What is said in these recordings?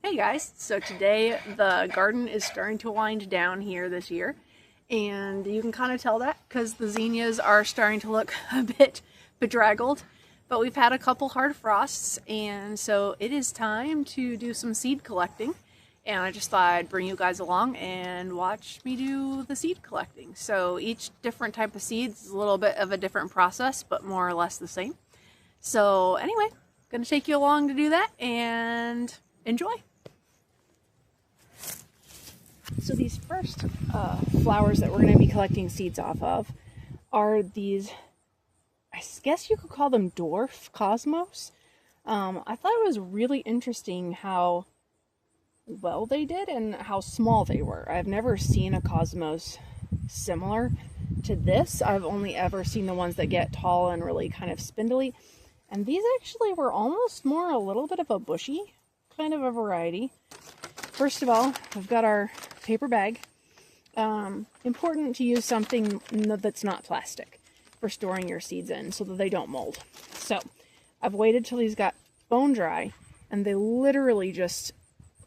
Hey guys, so today the garden is starting to wind down here this year, and you can kind of tell that because the zinnias are starting to look a bit bedraggled, but we've had a couple hard frosts, and so it is time to do some seed collecting, and I just thought I'd bring you guys along and watch me do the seed collecting. So each different type of seeds is a little bit of a different process, but more or less the same. So anyway, I'm gonna take you along to do that and enjoy. So these first flowers that we're going to be collecting seeds off of are these, I guess you could call them dwarf cosmos. I thought it was really interesting how well they did and how small they were. I've never seen a cosmos similar to this. I've only ever seen the ones that get tall and really kind of spindly. And these actually were almost more a little bit of a bushy kind of a variety. First of all, we've got our paper bag. Important to use something that's not plastic for storing your seeds in so that they don't mold. So I've waited till these got bone dry and they literally just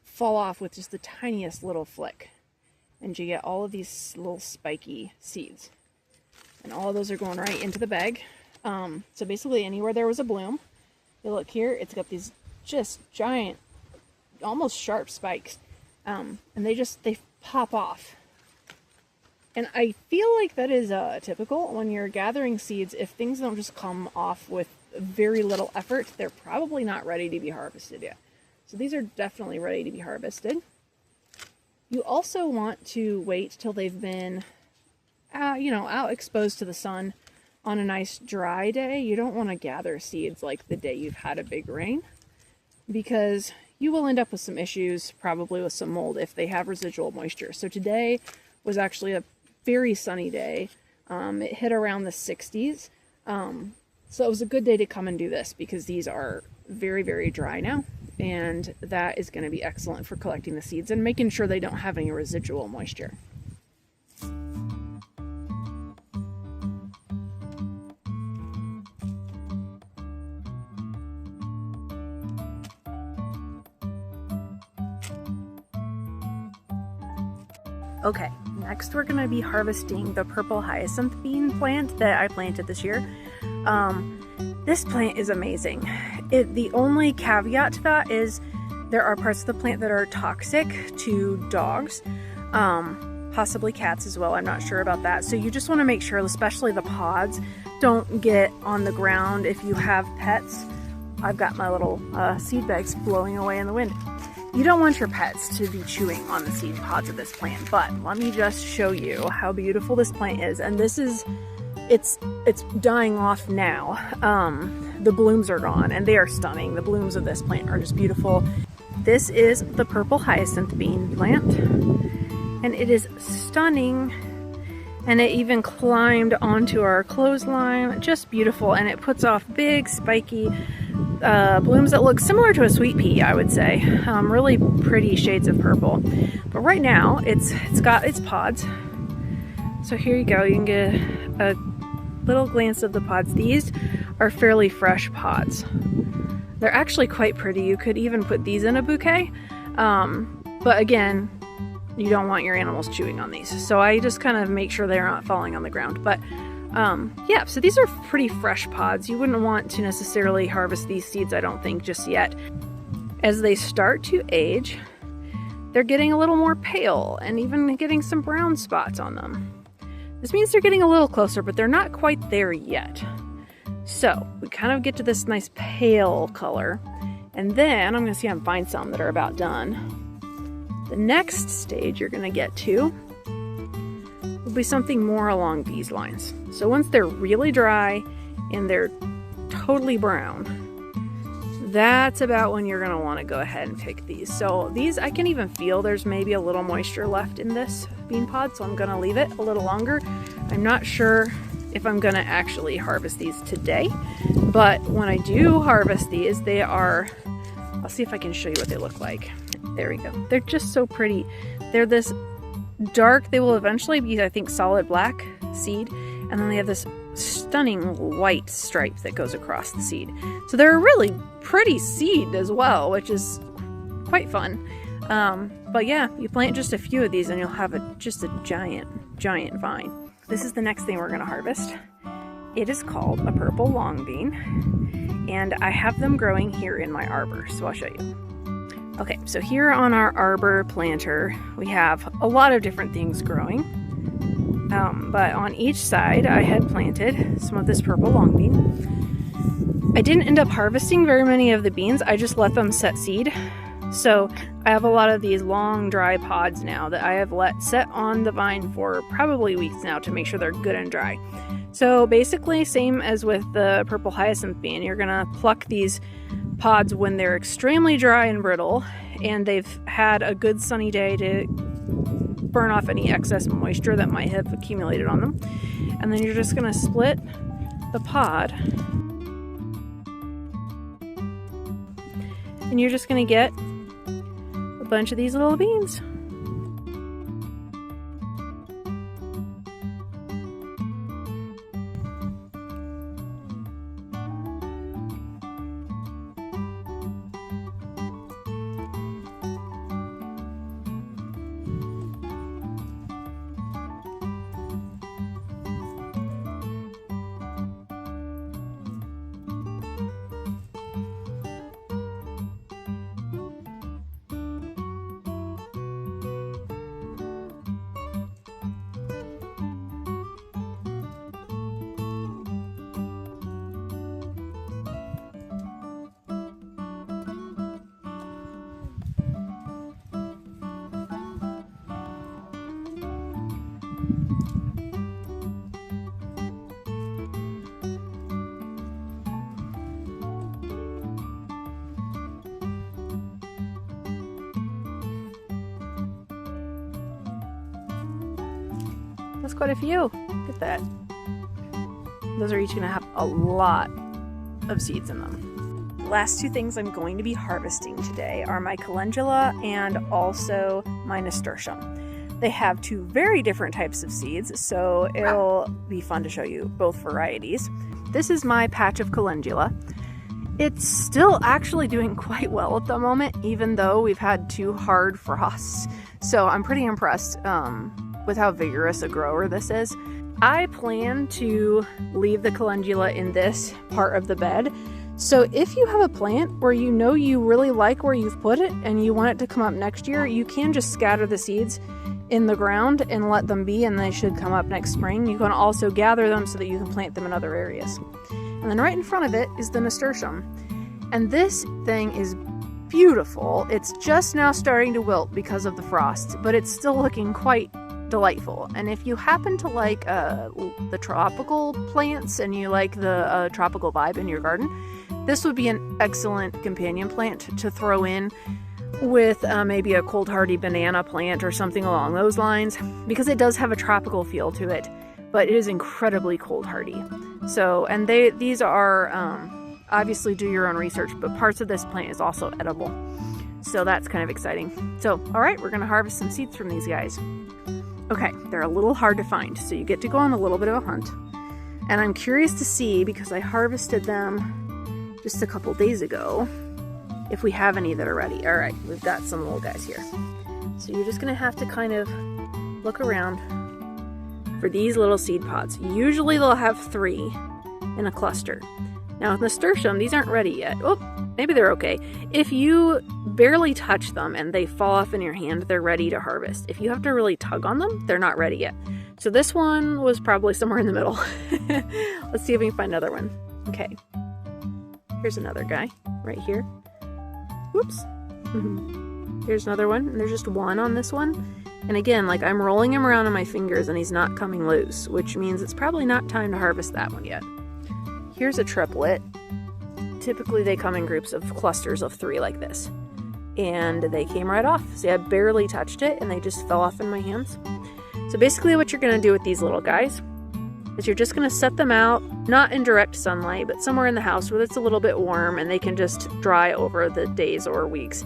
fall off with just the tiniest little flick. And you get all of these little spiky seeds. And all of those are going right into the bag. So basically anywhere there was a bloom, you look here, it's got these just giant, almost sharp spikes. And they pop off. And I feel like that is typical when you're gathering seeds. If things don't just come off with very little effort, they're probably not ready to be harvested yet. So these are definitely ready to be harvested. You also want to wait till they've been, out exposed to the sun on a nice dry day. You don't want to gather seeds like the day you've had a big rain, because you will end up with some issues, probably with some mold if they have residual moisture. So today was actually a very sunny day. It hit around the 60s. So it was a good day to come and do this because these are very, very dry now. And that is going to be excellent for collecting the seeds and making sure they don't have any residual moisture. Okay, next we're going to be harvesting the purple hyacinth bean plant that I planted this year. This plant is amazing. The only caveat to that is there are parts of the plant that are toxic to dogs, possibly cats as well. I'm not sure about that. So you just want to make sure, especially the pods, don't get on the ground if you have pets. I've got my little seed bags blowing away in the wind. You don't want your pets to be chewing on the seed pods of this plant, but let me just show you how beautiful this plant is. And this is, it's dying off now. The blooms are gone and they are stunning. The blooms of this plant are just beautiful. This is the purple hyacinth bean plant and it is stunning. And it even climbed onto our clothesline, just beautiful. And it puts off big spiky blooms that look similar to a sweet pea, I would say. Really pretty shades of purple. But right now, it's got its pods. So here you go. You can get a little glance of the pods. These are fairly fresh pods. They're actually quite pretty. You could even put these in a bouquet. But again, you don't want your animals chewing on these. So I just kind of make sure they're not falling on the ground. But yeah, so these are pretty fresh pods. You wouldn't want to necessarily harvest these seeds, I don't think, just yet. As they start to age, they're getting a little more pale and even getting some brown spots on them. This means they're getting a little closer, but they're not quite there yet. So we kind of get to this nice pale color. And then I'm going to see if I can find some that are about done. The next stage you're going to get to will be something more along these lines. So once they're really dry and they're totally brown, that's about when you're going to want to go ahead and pick these. So these, I can even feel there's maybe a little moisture left in this bean pod, so I'm going to leave it a little longer. I'm not sure if I'm going to actually harvest these today, but when I do harvest these, they are, I'll see if I can show you what they look like. There we go. They're just so pretty. They're this dark, they will eventually be, I think, solid black seed, and then they have this stunning white stripe that goes across the seed. So they're a really pretty seed as well, which is quite fun. But yeah, you plant just a few of these and you'll have just a giant vine. This is the next thing we're gonna harvest. It is called a purple long bean, and I have them growing here in my arbor, so I'll show you. Okay, so here on our arbor planter, we have a lot of different things growing. But on each side, I had planted some of this purple long bean. I didn't end up harvesting very many of the beans, I just let them set seed. So I have a lot of these long dry pods now that I have let set on the vine for probably weeks now to make sure they're good and dry. So basically, same as with the purple hyacinth bean, you're gonna pluck these pods when they're extremely dry and brittle and they've had a good sunny day to burn off any excess moisture that might have accumulated on them. And then you're just gonna split the pod and you're just gonna get a bunch of these little beans. That's quite a few. Look at that. Those are each going to have a lot of seeds in them. The last two things I'm going to be harvesting today are my calendula and also my nasturtium. They have two very different types of seeds, so it'll be fun to show you both varieties. This is my patch of calendula. It's still actually doing quite well at the moment, even though we've had 2 hard frosts. So I'm pretty impressed with how vigorous a grower this is. I plan to leave the calendula in this part of the bed. So if you have a plant where you know you really like where you've put it and you want it to come up next year, you can just scatter the seeds in the ground and let them be, and they should come up next spring. You can also gather them so that you can plant them in other areas. And then right in front of it is the nasturtium. And this thing is beautiful. It's just now starting to wilt because of the frost, but it's still looking quite delightful. And if you happen to like the tropical plants and you like the tropical vibe in your garden, this would be an excellent companion plant to throw in with maybe a cold hardy banana plant or something along those lines, because it does have a tropical feel to it, but it is incredibly cold hardy. So, and these are obviously do your own research, but parts of this plant is also edible. So that's kind of exciting. So, all right, we're gonna harvest some seeds from these guys. Okay, they're a little hard to find, so you get to go on a little bit of a hunt. And I'm curious to see, because I harvested them just a couple days ago, if we have any that are ready. All right, we've got some little guys here. So you're just gonna have to kind of look around for these little seed pods. Usually they'll have 3 in a cluster. Now with nasturtium, these aren't ready yet. Oh, maybe they're okay. If you barely touch them and they fall off in your hand, they're ready to harvest. If you have to really tug on them, they're not ready yet. So this one was probably somewhere in the middle. Let's see if we can find another one. Okay. Here's another guy right here. Whoops. Here's another one. And there's just one on this one. And again, like I'm rolling him around on my fingers and he's not coming loose, which means it's probably not time to harvest that one yet. Here's a triplet. Typically they come in groups of clusters of 3 like this. And they came right off. See, I barely touched it and they just fell off in my hands. So basically what you're gonna do with these little guys is you're just gonna set them out, not in direct sunlight, but somewhere in the house where it's a little bit warm and they can just dry over the days or weeks.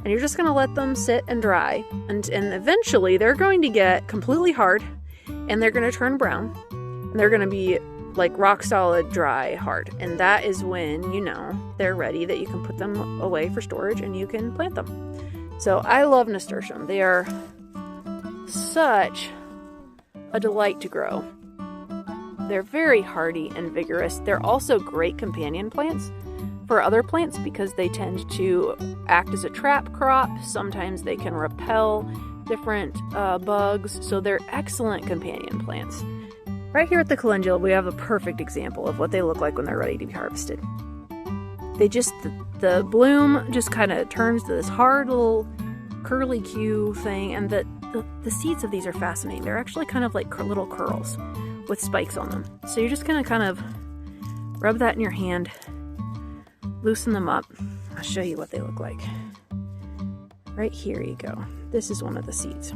And you're just gonna let them sit and dry. And eventually they're going to get completely hard and they're gonna turn brown. And they're gonna be like rock solid, dry, hard. And that is when, you know, they're ready, that you can put them away for storage and you can plant them. So I love nasturtium. They are such a delight to grow. They're very hardy and vigorous. They're also great companion plants for other plants because they tend to act as a trap crop. Sometimes they can repel different bugs, so they're excellent companion plants. Right here at the calendula, we have a perfect example of what they look like when they're ready to be harvested. They just, the bloom just kind of turns to this hard little curly Q thing, and the seeds of these are fascinating. They're actually kind of like little curls with spikes on them. So you're just gonna kind of rub that in your hand, loosen them up. I'll show you what they look like. Right here you go. This is one of the seeds.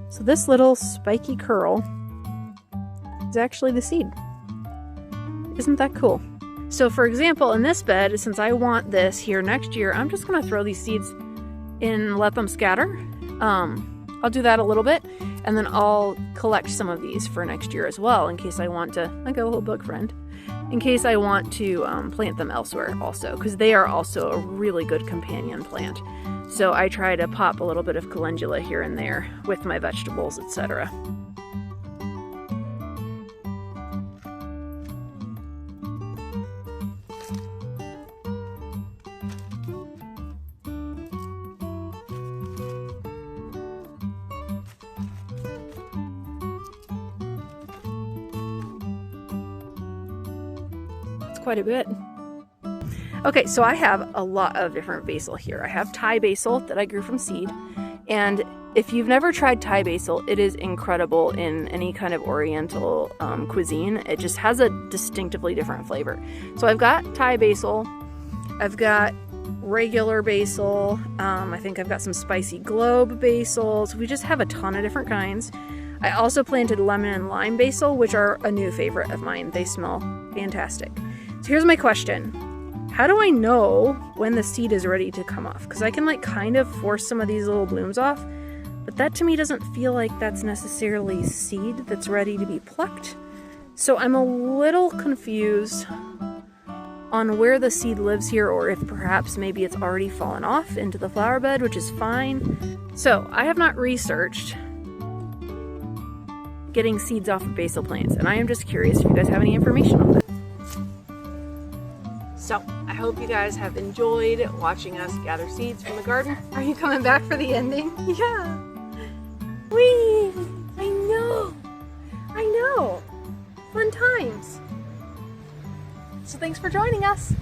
So this little spiky curl is actually the seed. Isn't that cool? So for example, in this bed, since I want this here next year, I'm just gonna throw these seeds in and let them scatter. I'll do that a little bit, and then I'll collect some of these for next year as well, in case I want to, I got a little bug friend, in case I want to plant them elsewhere also, because they are also a really good companion plant. So I try to pop a little bit of calendula here and there with my vegetables, etc. Quite a bit. Okay, so I have a lot of different basil here. I have Thai basil that I grew from seed, and if you've never tried Thai basil, it is incredible in any kind of oriental cuisine. It just has a distinctively different flavor. So I've got Thai basil, I've got regular basil, I think I've got some spicy globe basil. So we just have a ton of different kinds. I also planted lemon and lime basil, which are a new favorite of mine. They smell fantastic. So here's my question. How do I know when the seed is ready to come off? Because I can like kind of force some of these little blooms off, but that to me doesn't feel like that's necessarily seed that's ready to be plucked. So I'm a little confused on where the seed lives here, or if perhaps maybe it's already fallen off into the flower bed, which is fine. So I have not researched getting seeds off of basil plants, and I am just curious if you guys have any information on that. So, I hope you guys have enjoyed watching us gather seeds from the garden. Are you coming back for the ending? Yeah. Whee! I know. I know. Fun times. So thanks for joining us.